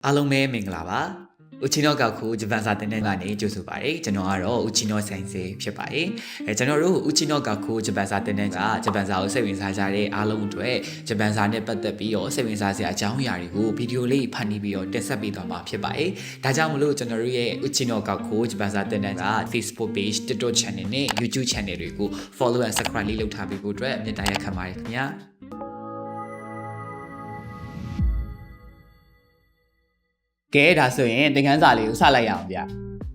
အားလုံးပဲမင်္ဂလာပါဦးချီနောကောက်ခုဂျပန်စာသင်တန်းကနေကြိုဆိုပါရစေကျွန်တော်ကတော့ဦးချီနောဆိုင်စေဖြစ်ပါတယ်ကျွန်တော်တို့ဦးချီနောကောက်ခုဂျပန်စာသင်တန်းကဂျပန်စာကိုစိတ်ဝင်စားကြတဲ့အားလုံးအတွက်ဂျပန်စာနဲ့ပတ်သက်ပြီးတော့စိတ်ဝင်စားစရာအကြောင်းအရာတွေကိုဗီဒီယိုလေးဖန်တီးပြီးတော့တင်ဆက်ပေးသွားမှာဖြစ်ပါတယ်ဒါကြောင့်မလို့ကျွန်တော်တို့ရဲ့ဦးချီနောကောက်ခုဂျပန်စာသင်တန်းက Facebook page TikTok channel နဲ့ YouTube channel တွေကို follow and subscribe လေးလုပ်ထားပေးဖို့အတွက်မြတ်တရားခံပါတယ်ခင်ဗျာကဲဒါဆိုရင်သင်ခန်းစာလေးကိုစလိုက်ရအောင်ဗျာ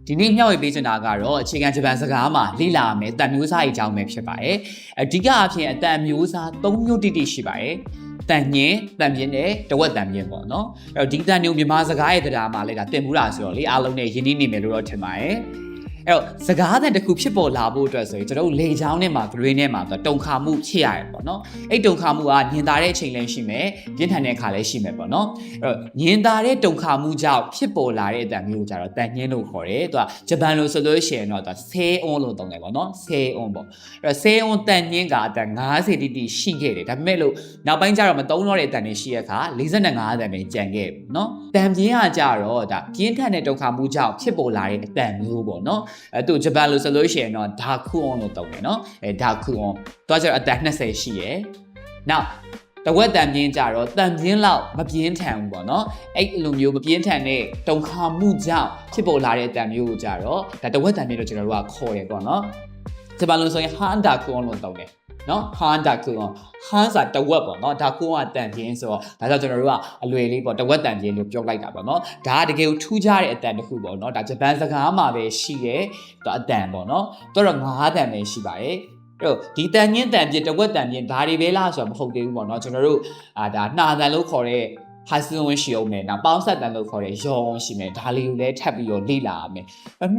ဒီနေ့မျှဝေပေးချင်တာကတော့အခြေခံဂျပန်စကားမှာလေ့လာမယ်အတန်မျိုးစားအကြောင်းပဲဖြစ်ပါတယ်အဓိကအဖြစ်အတန်မျိုးစား၃မျိုးတိတိရှိပါတယ်တန်ညင်းတန်ပြင်းနဲ့တဝက်တန်ပြင်းပေါ့နော်အဲ့တော့ဒီတန်မျိုးမြန်မာစကားရဲ့တရားမှာလည်းဒါတင်မှုတာဆိုတော့လေအားလုံးနဲ့ယဉ်ကျေးနေမယ်လို့တော့ထင်ပါတယ်အဲ့တော့စကားတဲ့တစ်ခုဖြစ်ပေါ်လာဖို့အတွက်ဆိုရင်ကျွန်တော်တို့လေချောင်းနဲ့မှာ green နဲ့မှာတုံခါမှုဖြစ်ရတယ်ပေါ့နော်အဲ့တုံခါမှုကညင်သာတဲ့အချိန်လည်းရှိမယ်ပြင်းထန်တဲ့အခါလည်းရှိမယ်ပေါ့နော်အဲ့တော့ညင်သာတဲ့တုံခါမှုကြောင့်ဖြစ်ပေါ်လာတဲ့အတန်မျိုးကိုကြတော့တန်ညင်းလို့ခေါ်တယ်သူကဂျပန်လိုဆိုလို့ရှိရင်တော့သူဆဲအွန်လို့သုံးတယ်ပေါ့နော်ဆဲအွန်ပေါ့အဲ့တော့ဆဲအွန်တန်ညင်းကအတန်90တိတိရှိခဲ့တယ်ဒါပေမဲ့လို့နောက်ပိုင်းကျတော့မသုံးတော့တဲ့အတန်တွေရှိရခါ45တန်ပဲကျန်ခဲ့ပြီနော်တန်ပြင်းကကြတော့ဒါပြင်းထန်တဲ့တုံခါမှုကြောင့်ဖြစ်ပေါ်လာတဲ့အတန်မျိုးပေါ့နော်သူဂျပန်လိုဆိုလို့ရှိရင်တော့ဒါခုအွန်လို့သုံးတယ်နော်ဒါခုအွန်တော့ကျတော့အတန်20ရှိရယ်နောက်တဝက်တန်ပြင်းကြတော့တန်ပြင်းလောက်မပြင်းထန်ဘူးပေါ့နော်အဲ့လိုမျိုးမပြင်းထန်တဲ့တုံခါမှုကြောင့်ဖြစ်ပေါ်လာတဲ့အတန်မျိုးကိုကြတော့ဒါတဝက်တန်ပြင်းတော့ကျွန်တော်တို့ကခေါ်တယ်ပေါ့နော်ဂျပန်လိုဆိုရင်ဟန်ဒါခုအွန်လို့သုံးတယ်နော်ဟန်ဒါခုအွန်ဟန်စာတဝက်ပေါ့နော်ဒါကိုကတန်ပြင်းဆိုတော့ဒါကြောင့်ကျွန်တော်တို့ကအလွယ်လေးပေါ့တဝက်တန်ပြင်းလို့ပြောလိုက်တာပေါ့နော်ဒါကတကယ်ကိုထူးခြားတဲ့အတန်တစ်ခုပေါ့နော်ဒါဂျပန်စကားမှာပဲရှိတယ်အတန်ပေါ့နော်တော့9တန်ပဲရှိပါတယ်အဲ့တော့ဒီတန်ညင်းတန်ပြင်းတဝက်တန်ပြင်းဒါတွေပဲလားဆိုတော့မဟုတ်သေးဘူးပေါ့နော်ကျွန်တော်တို့ဒါနှာတန်လို့ခေါ်တဲ့ဟာစဝင်ရှိအောင်မယ်နောက်ပေါင်းဆက်တန်လို့ခေါ်တဲ့ရောင်းရှိမယ်ဒါလေးကိုလည်းထပ်ပြီးတော့လေ့လာရမယ်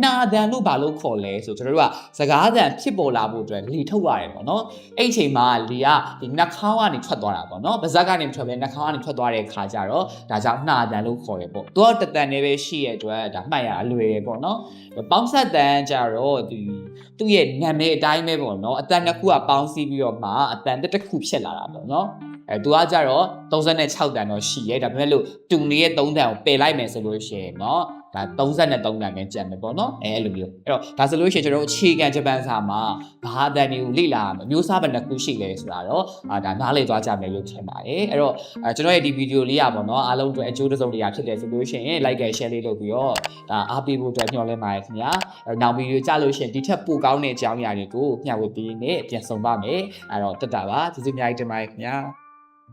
နှာတန်လို့ဘာလို့ခေါ်လဲဆိုကျွန်တော်တို့ကစကားတန်ဖြစ်ပေါ်လာဖို့အတွက်လေထုတ်ရတယ်ပေါ့နော်အဲ့အချိန်မှာလေကဒီနှာခေါင်းကနေထွက်သွားတာပေါ့နော်ပါးစပ်ကနေထွက်ပဲနှာခေါင်းကနေထွက်သွားတဲ့ခါကျတော့ဒါကြောင့်နှာတန်လို့ခေါ်တယ်ပေါ့သူကတတန်နေပဲရှိရတဲ့အတွက်ဒါမှတ်ရအလွယ်တယ်ပေါ့နော်ပေါင်းဆက်တန်ကျတော့သူ့ရဲ့နာမည်အတိုင်းပဲပေါ့နော်အတန်တစ်ခုကပေါင်းစည်းပြီးတော့မှအတန်တစ်ခုဖြစ်လာတာပေါ့နော်သူကကြတော့36တန်တော့ရှိရဲဒါပေမဲ့လို့တူနေတဲ့3တန်ကိုပယ်လိုက်မယ်ဆိုလို့ရှိရင်เนาะဒါ33တန်ပဲကျန်မယ်ပေါ့เนาะအဲ့လိုမျိုးအဲ့တော့ဒါဆိုလို့ရှိရင်ကျွန်တော်တို့အခြေခံဂျပန်စာမှာဘာအတန်တွေကိုလေ့လာရမယ်မျိုးစားဘယ်နှခုရှိလဲဆိုတာတော့ဒါနားလည်သွားကြမယ်လို့ထင်ပါတယ်အဲ့တော့ကျွန်တော်ရဲ့ဒီဗီဒီယိုလေးอ่ะပေါ့เนาะအားလုံးအတွက်အကျိုးတစ်စုံတစ်ရာဖြစ်တယ်ဆိုလို့ရှိရင် like and share လေးလုပ်ပြီးတော့ဒါအားပေးဖို့အတွက်ညှော်လဲပါတယ်ခင်ဗျာနောက်ဗီဒီယိုကြလို့ရှိရင်ဒီထက်ပိုကောင်းတဲ့အကြောင်းအရာတွေကိုမျှဝေပေးနေပြန်ဆောင်ပါမယ်အဲ့တော့တက်တာပါကျေးဇူးအများကြီးတင်ပါတယ်ခင်ဗျာ